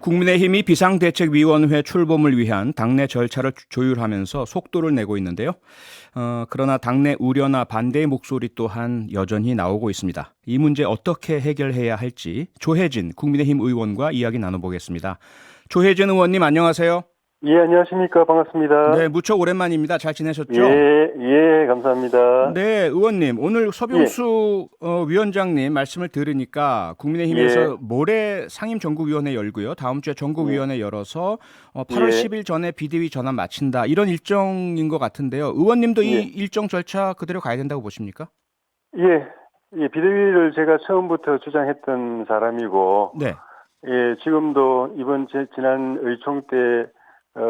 국민의힘이 비상대책위원회 출범을 위한 당내 절차를 조율하면서 속도를 내고 있는데요. 그러나 당내 우려나 반대의 목소리 또한 여전히 나오고 있습니다. 이 문제 어떻게 해결해야 할지 조혜진 국민의힘 의원과 이야기 나눠보겠습니다. 조혜진 의원님 안녕하세요. 예, 안녕하십니까. 반갑습니다. 네, 무척 오랜만입니다. 잘 지내셨죠? 예, 감사합니다. 네, 의원님 오늘 예, 서병수 위원장님 말씀을 들으니까 예, 국민의힘에서 모레 상임전국위원회 열고요. 다음 주에 예, 전국위원회 열어서 8월 예, 10일 전에 비대위 전환 마친다. 이런 일정인 것 같은데요. 의원님도 이 예, 일정 절차 그대로 가야 된다고 보십니까? 예, 비대위를 제가 처음부터 주장했던 사람이고, 네. 예, 지금도 이번 지난 의총 때,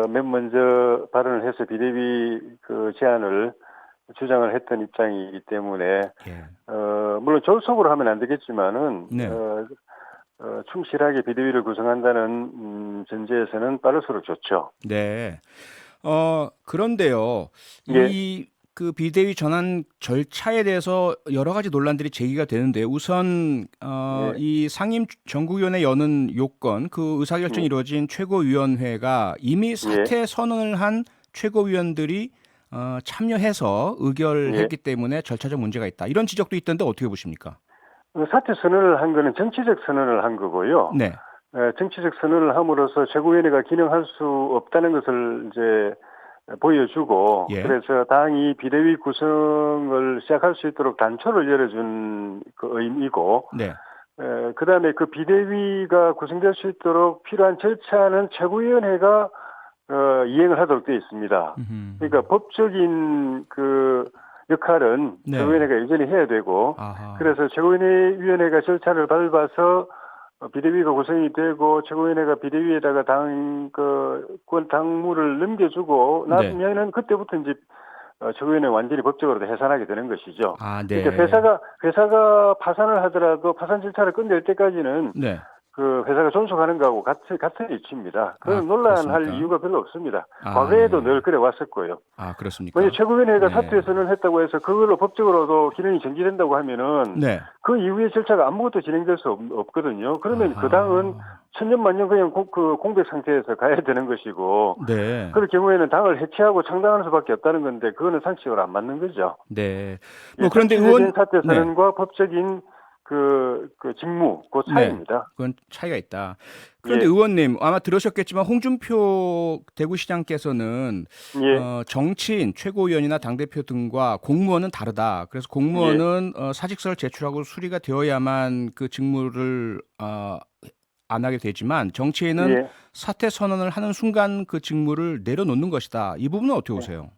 맨 먼저 발언을 해서 비대위 그 제안을 주장을 했던 입장이기 때문에, 예. 물론 졸속으로 하면 안 되겠지만은, 네. 충실하게 비대위를 구성한다는, 전제에서는 빠를수록 좋죠. 네. 그런데요. 예, 이 그 비대위 전환 절차에 대해서 여러 가지 논란들이 제기가 되는데요. 우선 예, 이 상임 전국위원회 여는 요건, 그 의사결정이 예, 이루어진 최고위원회가 이미 예, 사퇴 선언을 한 최고위원들이 참여해서 예. 의결했기 때문에 절차적 문제가 있다. 이런 지적도 있던데 어떻게 보십니까? 사퇴 선언을 한 거는 정치적 선언을 한 거고요. 네. 정치적 선언을 함으로써 최고위원회가 기능할 수 없다는 것을 이제 보여주고, 예. 그래서 당이 비대위 구성을 시작할 수 있도록 단초를 열어준 그 의미고, 네. 그 다음에 그 비대위가 구성될 수 있도록 필요한 절차는 최고위원회가 이행을 하도록 되어 있습니다. 음흠. 그러니까 법적인 그 역할은 네. 최고위원회가 여전히 해야 되고, 아하. 그래서 최고위원회가 절차를 밟아서 비대위가 구성이 되고 최고위원회가 비대위에다가 당무를 넘겨주고 네. 나면은 그때부터 이제 최고위원회 완전히 법적으로 해산하게 되는 것이죠. 아, 그러니까 네. 회사가 파산을 하더라도 파산 절차를 끝낼 때까지는 네. 그 회사가 존속하는 거하고 같은 이치입니다. 아, 그건 논란할 그렇습니까? 이유가 별로 없습니다. 아, 과거에도 네. 늘 그래 왔었고요. 아, 만약 그렇습니까? 최고위원회가 네. 사퇴 선언했다고 해서 그걸로 법적으로도 기능이 정지된다고 하면은 네. 그 이후의 절차가 아무것도 진행될 수 없거든요. 그러면 그 당은 아하. 천년만년 그냥 그 공백 상태에서 가야 되는 것이고, 네. 그럴 경우에는 당을 해체하고 창당하는 수밖에 없다는 건데 그거는 상식으로 안 맞는 거죠. 네. 예, 뭐 그런데 정치적인 의원 사퇴 네. 선언과 법적인 그 직무, 그 네. 차이입니다. 그건 차이가 있다. 그런데 예, 의원님 아마 들으셨겠지만 홍준표 대구시장께서는 예, 정치인, 최고위원이나 당대표 등과 공무원은 다르다. 그래서 예, 공무원은 사직서를 제출하고 수리가 되어야만 그 직무를 안 하게 되지만 정치인은 예. 사퇴 선언을 하는 순간 그 직무를 내려놓는 것이다. 이 부분은 어떻게 예. 보세요?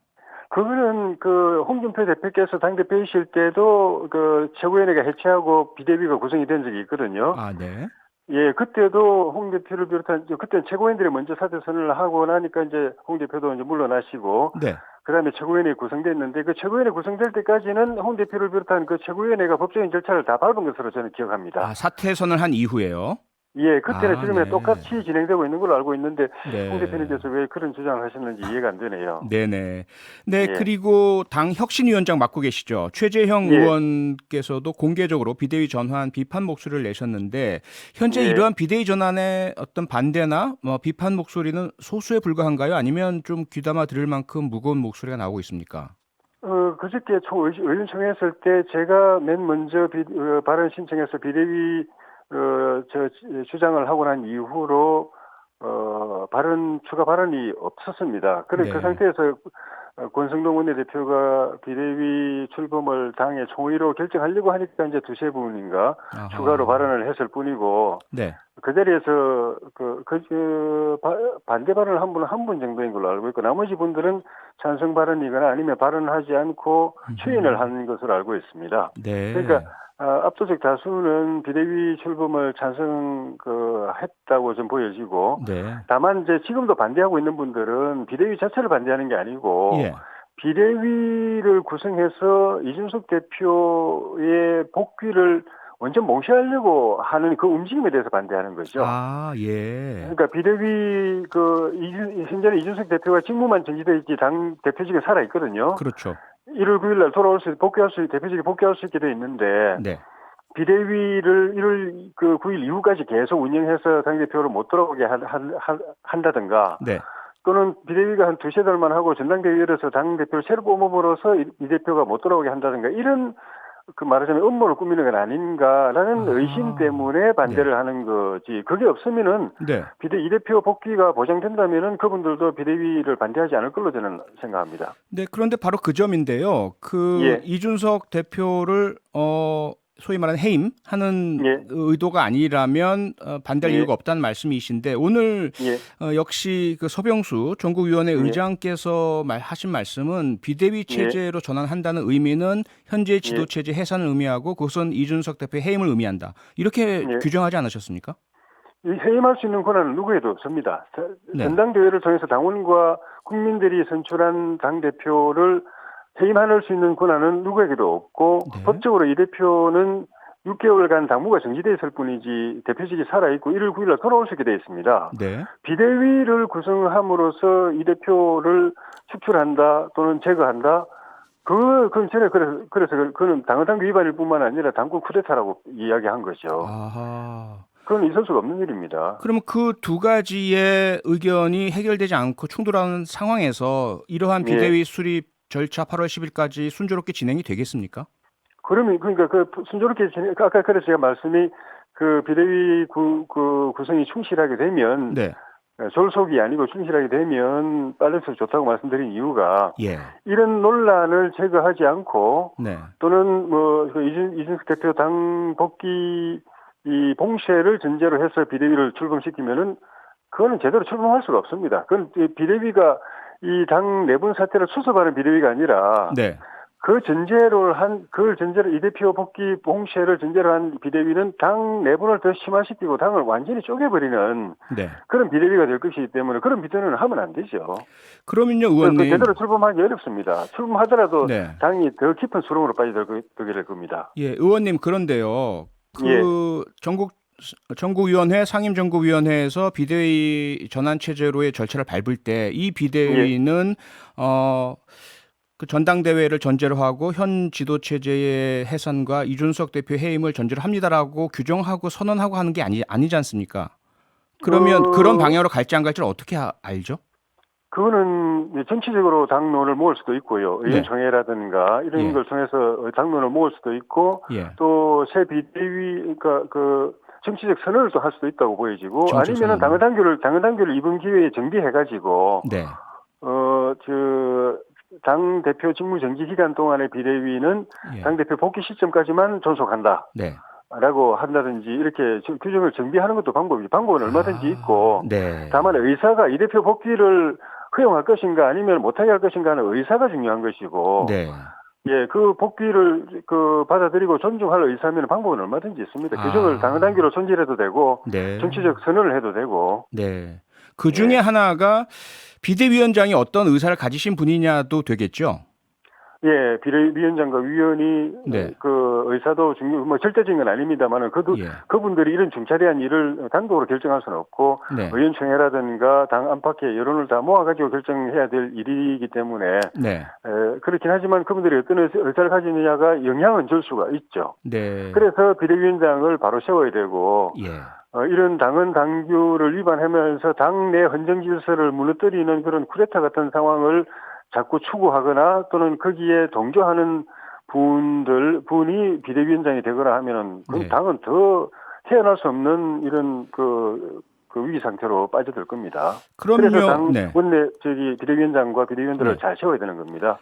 그거는 그 홍준표 대표께서 당대표이실 때도 그 최고위원회가 해체하고 비대위가 구성이 된 적이 있거든요. 아, 네. 예, 그때도 홍 대표를 비롯한 그때는 최고위원들이 먼저 사퇴 선언을 하고 나니까 이제 홍 대표도 이제 물러나시고 네. 그다음에 최고위원회 구성됐는데 그 최고위원회 구성될 때까지는 홍 대표를 비롯한 그 최고위원회가 법적인 절차를 다 밟은 것으로 저는 기억합니다. 아, 사퇴 선언을 한 이후에요? 예, 그때는 아, 지금이랑 네. 똑같이 진행되고 있는 걸로 알고 있는데 홍 네. 대표님께서 왜 그런 주장을 하셨는지 이해가 안 되네요. 네네. 네, 예, 그리고 당 혁신위원장 맡고 계시죠. 최재형 예, 의원께서도 공개적으로 비대위 전환 비판 목소리를 내셨는데 현재 예. 이러한 비대위 전환의 어떤 반대나 뭐 비판 목소리는 소수에 불과한가요? 아니면 좀 귀담아 들을 만큼 무거운 목소리가 나오고 있습니까? 그저께 의원총회 했을 때 제가 맨 먼저 발언 신청해서 비대위 주장을 하고 난 이후로 추가 발언이 없었습니다. 그래 그 네. 상태에서 권성동 원내대표가 비대위 출범을 당의 총의로 결정하려고 하니까 이제 두세 분인가 추가로 아하. 발언을 했을 뿐이고 네. 그 자리에서 반대 발언을 한 분 정도인 걸로 알고 있고 나머지 분들은 찬성 발언이거나 아니면 발언을 하지 않고 추인을 음흠. 한 것으로 알고 있습니다. 그러니까 네. 압도적 다수는 비대위 출범을 했다고 좀 보여지고 네. 다만 이제 지금도 반대하고 있는 분들은 비대위 자체를 반대하는 게 아니고 예. 비대위를 구성해서 이준석 대표의 복귀를 완전 몽쇄하려고 하는 그 움직임에 대해서 반대하는 거죠. 아, 예. 그러니까 비대위 현재는 이준석 대표가 직무만 정지돼 있지 당 대표직은 살아 있거든요. 그렇죠. 1월 9일 날 대표직에 복귀할 수 있게 돼 있는데 네. 비대위를 1월 9일 이후까지 계속 운영해서 당대표를 못 돌아오게 한다든가 네. 또는 비대위가 한 두세 달만 하고 전당대회 열어서 당대표를 새로 뽑음으로써 이 대표가 못 돌아오게 한다든가 이런 말하자면 음모를 꾸미는 건 아닌가라는 의심 때문에 반대를 네. 하는 거지. 그게 없으면은 네. 이 대표 복귀가 보장된다면은 그분들도 비대위를 반대하지 않을 걸로 저는 생각합니다. 네, 그런데 바로 그 점인데요. 예, 이준석 대표를 소위 말하는 해임하는 예, 의도가 아니라면 반대할 예, 이유가 없다는 말씀이신데 오늘 예, 역시 그 서병수 전국위원회 예, 의장께서 하신 말씀은 비대위 예, 체제로 전환한다는 의미는 현재 지도 예, 체제 해산을 의미하고 그것은 이준석 대표의 해임을 의미한다. 이렇게 예. 규정하지 않으셨습니까? 이 해임할 수 있는 권한은 누구에도 없습니다. 네. 전당대회를 통해서 당원과 국민들이 선출한 당대표를 해임할 수 있는 권한은 누구에게도 없고 네. 법적으로 이 대표는 6개월간 당무가 정지돼 있을 뿐이지 대표직이 살아있고 1월 9일날 돌아올 수 있게 되어 있습니다. 네. 비대위를 구성함으로써 이 대표를 축출한다 또는 제거한다. 그건 전에 그래서 그는 당헌당규 위반일 뿐만 아니라 당권 쿠데타라고 이야기한 거죠. 아하. 그건 있을 수가 없는 일입니다. 그러면 그 두 가지의 의견이 해결되지 않고 충돌하는 상황에서 이러한 예. 비대위 수립 절차 8월 10일까지 순조롭게 진행이 되겠습니까? 그러면 그러니까 순조롭게 아까 그래서 제가 말씀이 비대위 구성이 충실하게 되면 네. 졸속이 아니고 충실하게 되면 밸런스 좋다고 말씀드린 이유가 예. 이런 논란을 제거하지 않고 네. 또는 이준석 대표 당 복귀 이 봉쇄를 전제로 해서 비대위를 출범시키면은 그거는 제대로 출범할 수가 없습니다. 그건 비대위가 이 당 내분 사태를 수습하는 비대위가 아니라 네. 그걸 전제로 이 대표 복귀 봉쇄를 전제로 한 비대위는 당 내분을 더 심화시키고 당을 완전히 쪼개버리는 네. 그런 비대위가 될 것이기 때문에 그런 비대위는 하면 안 되죠. 그러면요, 그 의원님. 제대로 출범하기 어렵습니다. 출범하더라도 네. 당이 더 깊은 수렁으로 빠져들게 될 겁니다. 예, 의원님 그런데요. 예, 전국위원회 상임전국위원회에서 비대위 전환 체제로의 절차를 밟을 때 이 예. 비대위는 그 전당대회를 전제로 하고 현 지도 체제의 해산과 이준석 대표 해임을 전제로 합니다라고 규정하고 선언하고 하는 게 아니지 않습니까? 그러면 그런 그, 방향으로 갈지 안 갈지를 어떻게 알죠? 그거는 정치적으로 당론을 모을 수도 있고요. 네. 의원총회라든가 이런 예. 걸 통해서 당론을 모을 수도 있고 예. 또 새 비대위, 그러니까 정치적 선언을 또 할 수도 있다고 보여지고 정책 아니면은 선언을. 당헌당규를 이번 기회에 정비해가지고 네. 당 대표 직무 정지 기간 동안의 비대위는 예. 당 대표 복귀 시점까지만 존속한다. 네. 라고 한다든지 이렇게 규정을 정비하는 것도 방법은 얼마든지 있고 네. 다만 의사가 이 대표 복귀를 허용할 것인가 아니면 못하게 할 것인가 하는 의사가 중요한 것이고 네. 예, 그 복귀를 받아들이고 존중할 의사면 방법은 얼마든지 있습니다. 규정을 당헌당규로 손질해도 되고 네. 정치적 선언을 해도 되고 네. 그 중에 예. 하나가 비대위원장이 어떤 의사를 가지신 분이냐도 되겠죠. 예, 비대위원장과 위원이 네. 그 의사도 절대적인 건 아닙니다만은 예. 그분들이 이런 중차대한 일을 단독으로 결정할 수는 없고 네. 의원총회라든가 당 안팎의 여론을 다 모아가지고 결정해야 될 일이기 때문에 네. 그렇긴 하지만 그분들이 어떤 의사를 가지느냐가 영향은 줄 수가 있죠. 네. 그래서 비대위원장을 바로 세워야 되고 예. 이런 당헌 당규를 위반하면서 당내 헌정 질서를 무너뜨리는 그런 쿠데타 같은 상황을 자꾸 추구하거나 또는 거기에 동조하는 분이 비대위원장이 되거나 하면은 그 네. 당은 더 태어날 수 없는 이런 그 위기 상태로 빠져들 겁니다. 그래서 그럼요. 네. 비대위원장과 비대위원들을 네. 잘 세워야 되는 겁니다.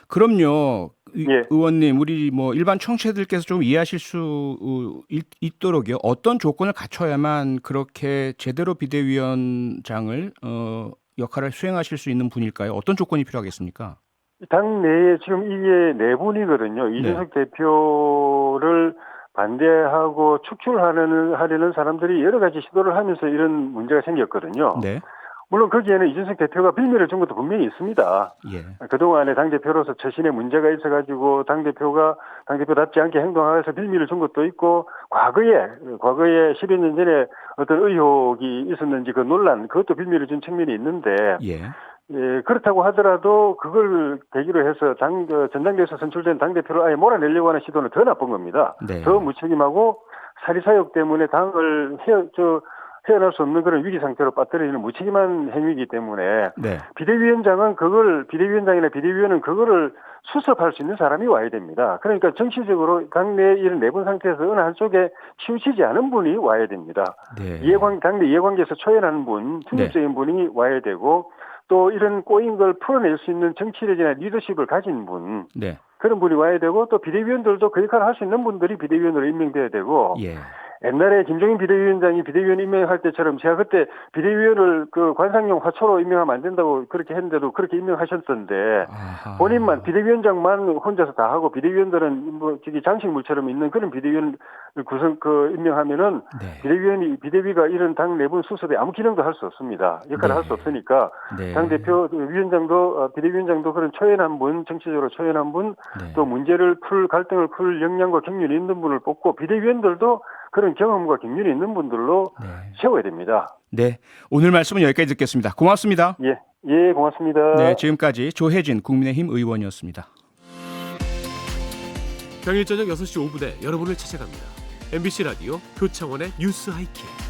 그럼요. 예. 의원님, 우리 일반 청취자들께서 좀 이해하실 수 있도록요. 어떤 조건을 갖춰야만 그렇게 제대로 비대위원장을 역할을 수행하실 수 있는 분일까요? 어떤 조건이 필요하겠습니까? 당 내에 지금 이게 내분이거든요. 네. 이준석 대표를 반대하고 하려는 사람들이 여러 가지 시도를 하면서 이런 문제가 생겼거든요. 네. 물론 거기에는 이준석 대표가 빌미를 준 것도 분명히 있습니다. 예. 그동안에 당대표로서 처신에 문제가 있어가지고 당대표답지 않게 행동해서 빌미를 준 것도 있고, 과거에 10여 년 전에 어떤 의혹이 있었는지 그 논란, 그것도 빌미를 준 측면이 있는데, 예. 예, 그렇다고 하더라도 그걸 계기로 해서 전당대회에서 선출된 당대표를 아예 몰아내려고 하는 시도는 더 나쁜 겁니다. 네. 더 무책임하고 사리사욕 때문에 당을 헤어날 수 없는 그런 위기 상태로 빠뜨리는 무책임한 행위이기 때문에 네. 비대위원장이나 비대위원은 그거를 수습할 수 있는 사람이 와야 됩니다. 그러니까 정치적으로 당내 이런 내분 상태에서 어느 한쪽에 치우치지 않은 분이 와야 됩니다. 네. 당내 이해관계에서 초연하는 분, 중립적인 분이 와야 되고 또 이런 꼬인 걸 풀어낼 수 있는 정치력이나 리더십을 가진 분, 네. 그런 분이 와야 되고 또 비대위원들도 그 역할을 할 수 있는 분들이 비대위원으로 임명돼야 되고 예. 옛날에 김종인 비대위원장이 비대위원 임명할 때처럼 제가 그때 비대위원을 그 관상용 화초로 임명하면 안 된다고 그렇게 했는데도 그렇게 임명하셨던데 아하. 본인만 비대위원장만 혼자서 다 하고 비대위원들은 뭐 저기 장식물처럼 있는 그런 비대위원 임명하면은 네. 비대위가 이런 당 내분 수습에 아무 기능도 할 수 없습니다. 역할을 네. 할 수 없으니까 네. 당 대표 위원장도 비대위원장도 그런 초연한 분, 정치적으로 초연한 분, 네. 또 갈등을 풀 역량과 경륜이 있는 분을 뽑고 비대위원들도 그런 경험과 경륜이 있는 분들로 네. 세워야 됩니다. 네. 오늘 말씀은 여기까지 듣겠습니다. 고맙습니다. 예, 고맙습니다. 네, 지금까지 조혜진 국민의힘 의원이었습니다. 평일 저녁 6시 5분에 여러분을 찾아갑니다. MBC 라디오 표창원의 뉴스 하이킥.